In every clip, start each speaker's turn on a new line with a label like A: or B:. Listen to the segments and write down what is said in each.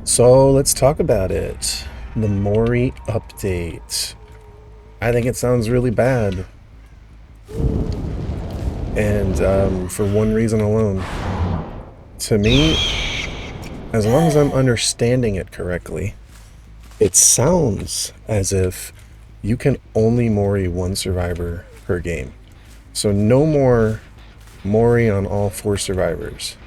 A: So let's talk about it. The Mori update. I think it sounds really bad. And for one reason alone. To me, as long as I'm understanding it correctly, it sounds as if you can only Mori one survivor per game. So no more Mori on all 4 survivors.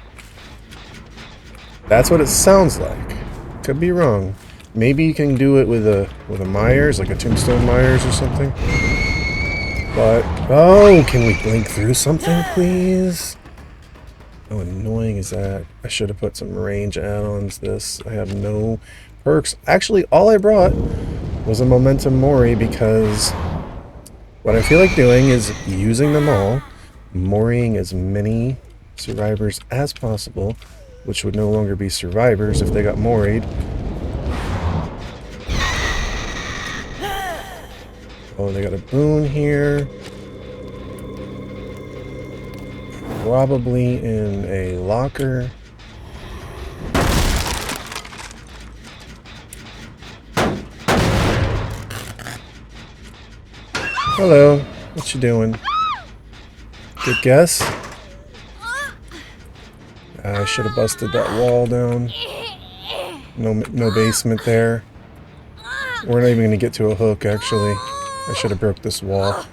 A: That's what it sounds like. Could be wrong. Maybe you can do it with a Myers, like a Tombstone Myers or something. But oh, can we blink through something, please? How annoying is that? I should have put some range add-ons. I have no perks. Actually, all I brought was a Momentum Mori because what I feel like doing is using them all, Moriing as many survivors as possible, which would no longer be survivors if they got Moried. Oh, they got a boon here. Probably in a locker. Hello, what you doing? Good guess? I should have busted that wall down. No basement there. We're not even going to get to a hook, actually. I should have broke this wall.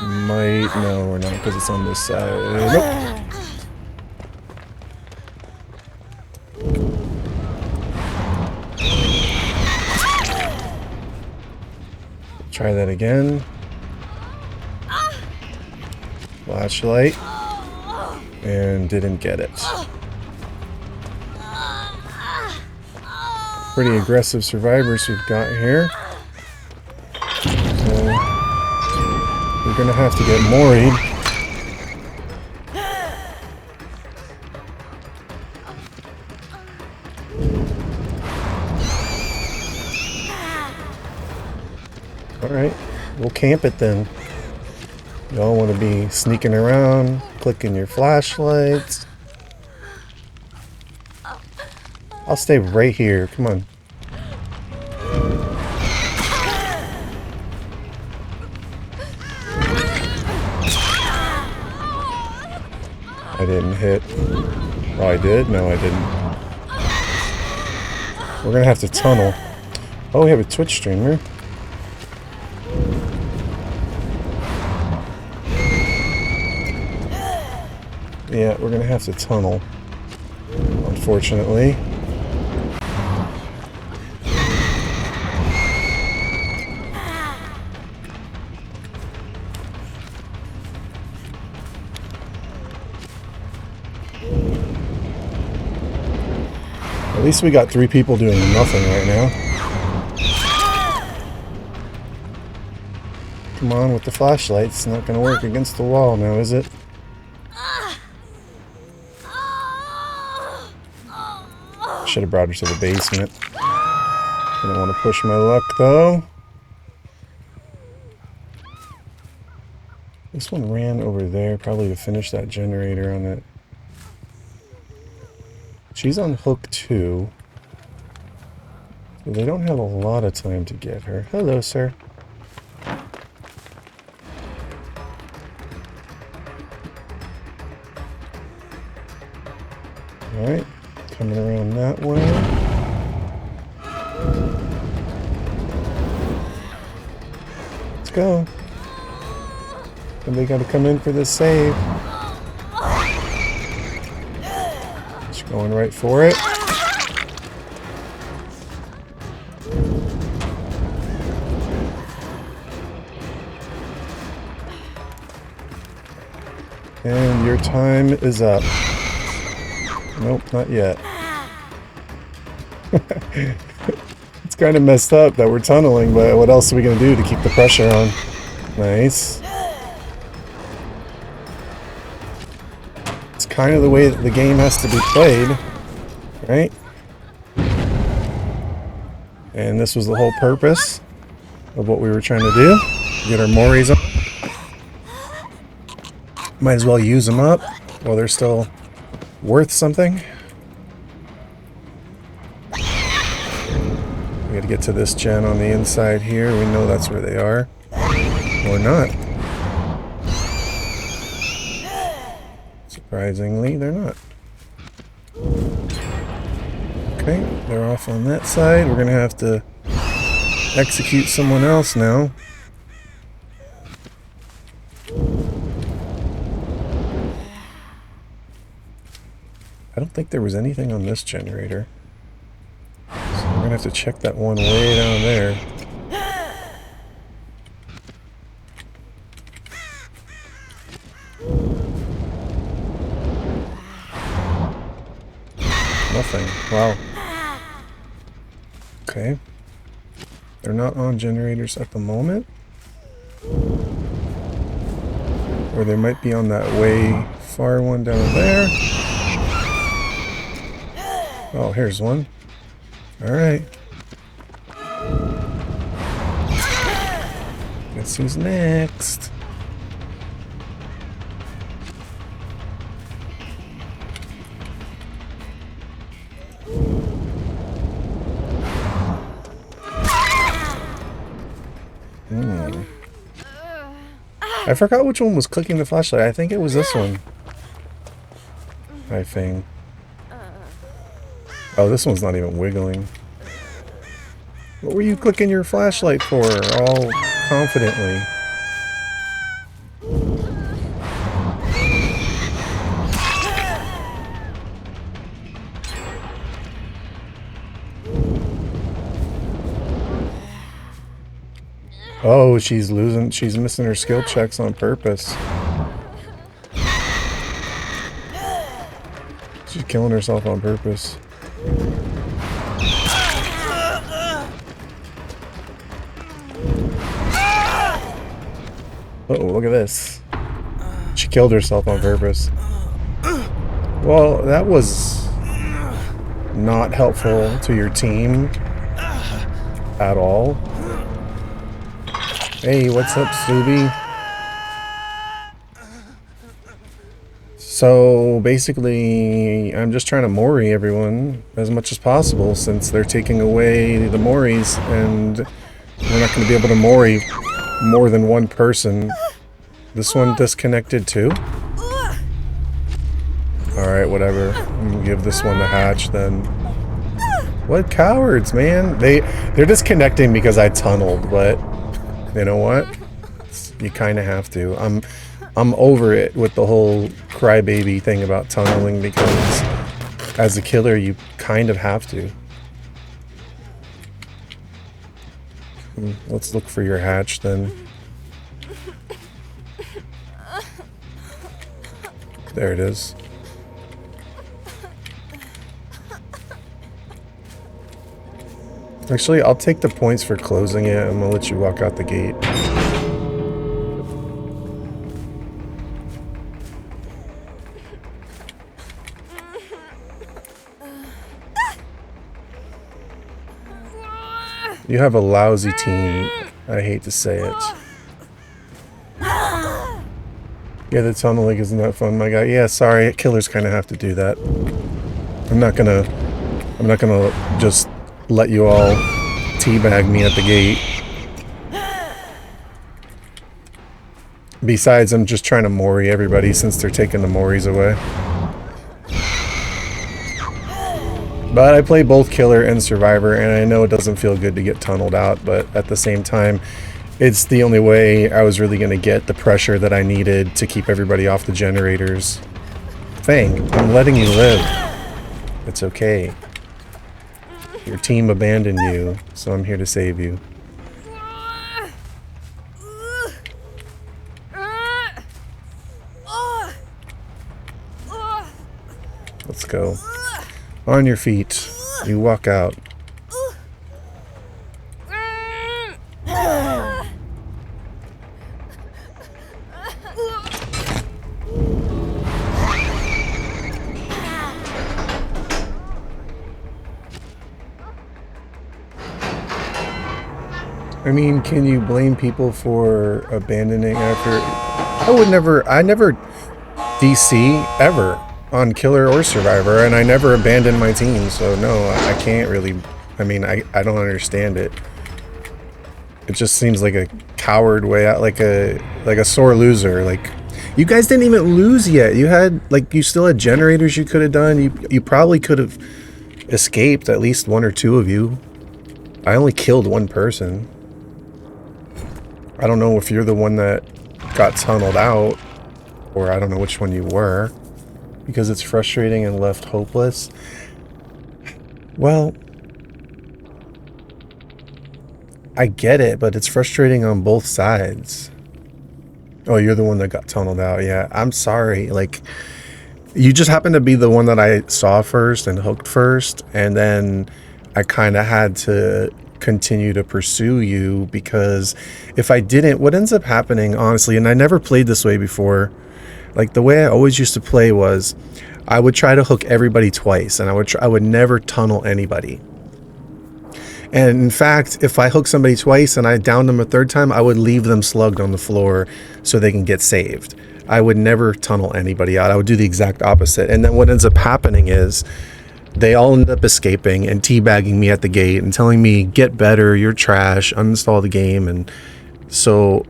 A: No, we're not, because it's on this side. Nope. Try that again. Flashlight. And didn't get it. Pretty aggressive survivors we've got here. So we're gonna have to get Moried. Alright, we'll camp it then. Y'all want to be sneaking around, clicking your flashlights. I'll stay right here. Come on. I didn't hit. Oh, I did? No, I didn't. We're gonna have to tunnel. Oh, we have a Twitch streamer. Yeah, we're gonna have to tunnel, unfortunately. At least we got 3 people doing nothing right now. Come on with the flashlight. It's not gonna work against the wall now, is it? Should have brought her to the basement. Didn't want to push my luck though. This one ran over there, probably to finish that generator on it. She's on hook 2. So they don't have a lot of time to get her. Hello, sir. Alright. Coming around that way. Let's go. Somebody got to come in for this save. Just going right for it. And your time is up. Nope, not yet. It's kind of messed up that we're tunneling, but what else are we going to do to keep the pressure on? Nice. It's kind of the way that the game has to be played, right? And this was the whole purpose of what we were trying to do. Get our Moris up. Might as well use them up while they're still worth something. get to this gen on the inside here. We know that's where they are. Or not. Surprisingly, they're not. Okay, they're off on that side. We're gonna have to execute someone else now. I don't think there was anything on this generator. So we're gonna have to check that one way down there. Nothing. Wow. Okay. They're not on generators at the moment. Or they might be on that way far one down there. Oh, here's one. Alright. Guess who's next? I forgot which one was clicking the flashlight. I think it was this one. I think. Oh, this one's not even wiggling. What were you clicking your flashlight for, all confidently? Oh, she's missing her skill checks on purpose. She's killing herself on purpose. Uh-oh, look at this. She killed herself on purpose. Well, that was not helpful to your team at all. Hey, what's up, Subi? So, basically, I'm just trying to Mori everyone as much as possible since they're taking away the Moris, and we're not going to be able to Mori more than one person. This one disconnected too? Alright, whatever. I'm gonna give this one the hatch then. What cowards, man? They're disconnecting because I tunneled, but you know what? You kind of have to. I'm over it with the whole crybaby thing about tunneling because as a killer you kind of have to. Let's look for your hatch then. There it is. Actually, I'll take the points for closing it. I'm gonna let you walk out the gate. You have a lousy team. I hate to say it. Yeah, the tunneling isn't that fun, my guy. Yeah, sorry, killers kind of have to do that. I'm not gonna just let you all teabag me at the gate. Besides, I'm just trying to Mori everybody since they're taking the Moris away. But I play both killer and survivor, and I know it doesn't feel good to get tunneled out, but at the same time, it's the only way I was really going to get the pressure that I needed to keep everybody off the generators. Fang, I'm letting you live. It's okay. Your team abandoned you, so I'm here to save you. Let's go. On your feet. You walk out. I mean, can you blame people for abandoning after... I never DC ever on killer or survivor, and I never abandoned my team, so no, I can't really I mean, I don't understand it. It just seems like a coward way out, like a sore loser. Like, you guys didn't even lose yet. You had, like, you still had generators you could have done. You probably could have escaped, at least one or two of you. I only killed one person. I don't know if you're the one that got tunneled out, or I don't know which one you were, because it's frustrating and left hopeless. Well, I get it, but it's frustrating on both sides. Oh, you're the one that got tunneled out. Yeah, I'm sorry. Like, you just happened to be the one that I saw first and hooked first, and then I kind of had to continue to pursue you, because if I didn't, what ends up happening, honestly, and I never played this way before, like the way I always used to play was I would try to hook everybody twice, and I would never tunnel anybody. And in fact, if I hook somebody twice and I downed them a third time, I would leave them slugged on the floor so they can get saved. I would never tunnel anybody out. I would do the exact opposite. And then what ends up happening is they all end up escaping and teabagging me at the gate and telling me, get better, you're trash, uninstall the game. And so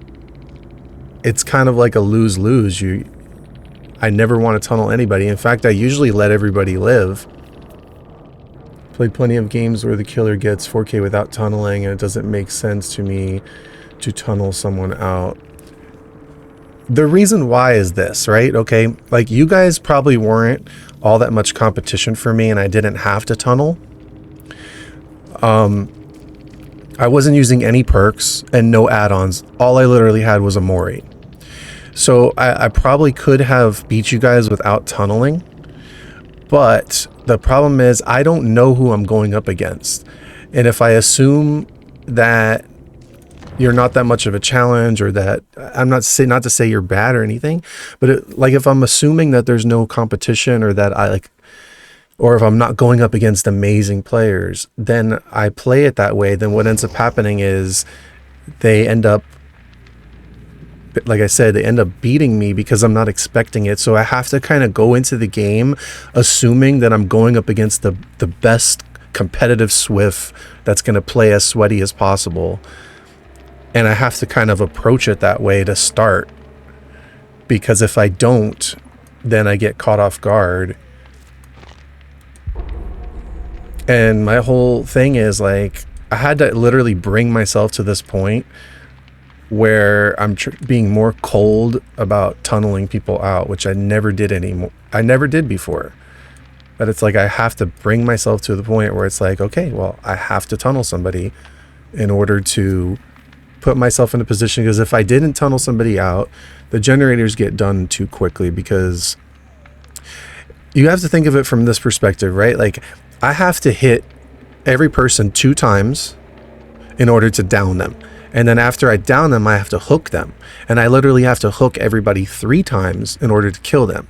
A: it's kind of like a lose-lose. I never want to tunnel anybody. In fact, I usually let everybody live. Played plenty of games where the killer gets 4K without tunneling, and it doesn't make sense to me to tunnel someone out. The reason why is this, right? Okay, like, you guys probably weren't all that much competition for me, and I didn't have to tunnel. I wasn't using any perks and no add-ons. All I literally had was a Mori. So I probably could have beat you guys without tunneling. But the problem is I don't know who I'm going up against. And if I assume that you're not that much of a challenge, or that I'm not to say you're bad or anything, but like, if I'm assuming that there's no competition, or that or if I'm not going up against amazing players, then I play it that way. Then what ends up happening is they end up, like I said, they end up beating me because I'm not expecting it. So I have to kind of go into the game assuming that I'm going up against the best competitive Swift that's going to play as sweaty as possible. And I have to kind of approach it that way to start, because if I don't, then I get caught off guard. And my whole thing is, like, I had to literally bring myself to this point where I'm being more cold about tunneling people out, which I never did anymore. I never did before. But it's like I have to bring myself to the point where it's like, okay, well, I have to tunnel somebody in order to put myself in a position, because if I didn't tunnel somebody out, the generators get done too quickly. Because you have to think of it from this perspective, right? Like, I have to hit every person 2 times in order to down them. And then after I down them, I have to hook them. And I literally have to hook everybody 3 times in order to kill them.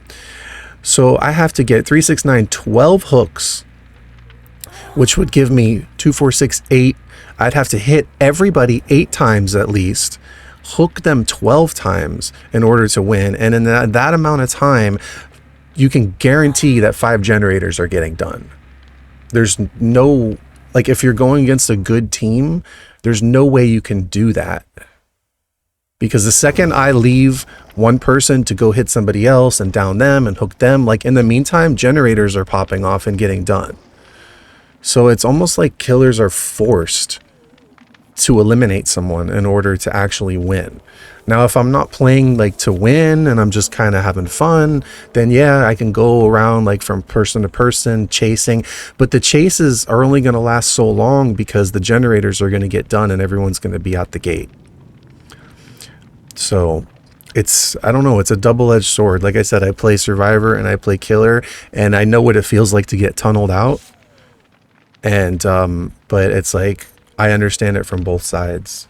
A: So I have to get 3, 6, 9, 12 hooks, which would give me 2, 4, 6, 8. I'd have to hit everybody 8 times at least, hook them 12 times in order to win. And in that amount of time, you can guarantee that 5 generators are getting done. There's no, like, if you're going against a good team, there's no way you can do that. Because the second I leave one person to go hit somebody else and down them and hook them, like, in the meantime, generators are popping off and getting done. So it's almost like killers are forced to eliminate someone in order to actually win. Now, if I'm not playing like to win and I'm just kind of having fun, then yeah, I can go around like from person to person chasing, but the chases are only going to last so long because the generators are going to get done and everyone's going to be out the gate. So it's, I don't know, it's a double-edged sword. Like I said, I play survivor and I play killer, and I know what it feels like to get tunneled out. And but it's like, I understand it from both sides.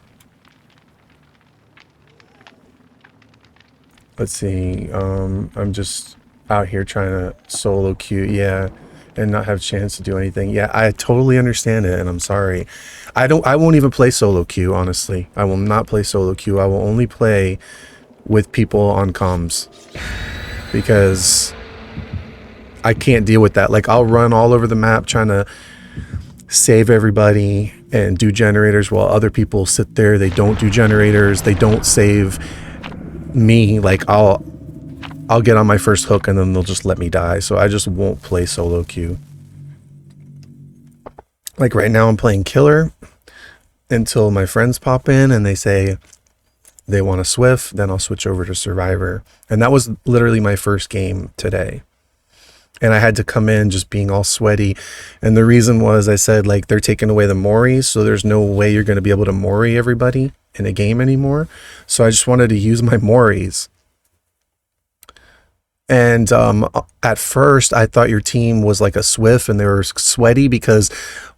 A: Let's see, I'm just out here trying to solo queue, yeah, and not have a chance to do anything. Yeah, I totally understand it, and I'm sorry. I won't even play solo queue, honestly. I will not play solo queue. I will only play with people on comms, because I can't deal with that. Like, I'll run all over the map trying to save everybody and do generators while other people sit there. They don't do generators. They don't save me. Like I'll get on my first hook and then they'll just let me die. So I just won't play solo queue. Like right now I'm playing killer until my friends pop in and they say they want a Swift, then I'll switch over to survivor. And that was literally my first game today. And I had to come in just being all sweaty. And the reason was I said, like, they're taking away the Moris, so there's no way you're going to be able to Mori everybody in a game anymore. So I just wanted to use my Moris. And at first, I thought your team was like a Swift, and they were sweaty because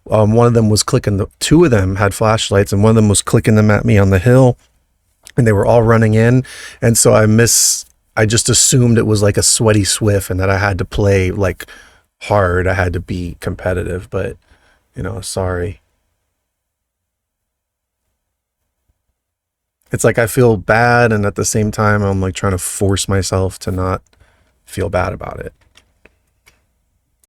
A: one of them was clicking, two of them had flashlights, and one of them was clicking them at me on the hill, and they were all running in. And so I just assumed it was like a sweaty Swift and that I had to play like hard. I had to be competitive, but you know, sorry. It's like I feel bad and at the same time I'm like trying to force myself to not feel bad about it.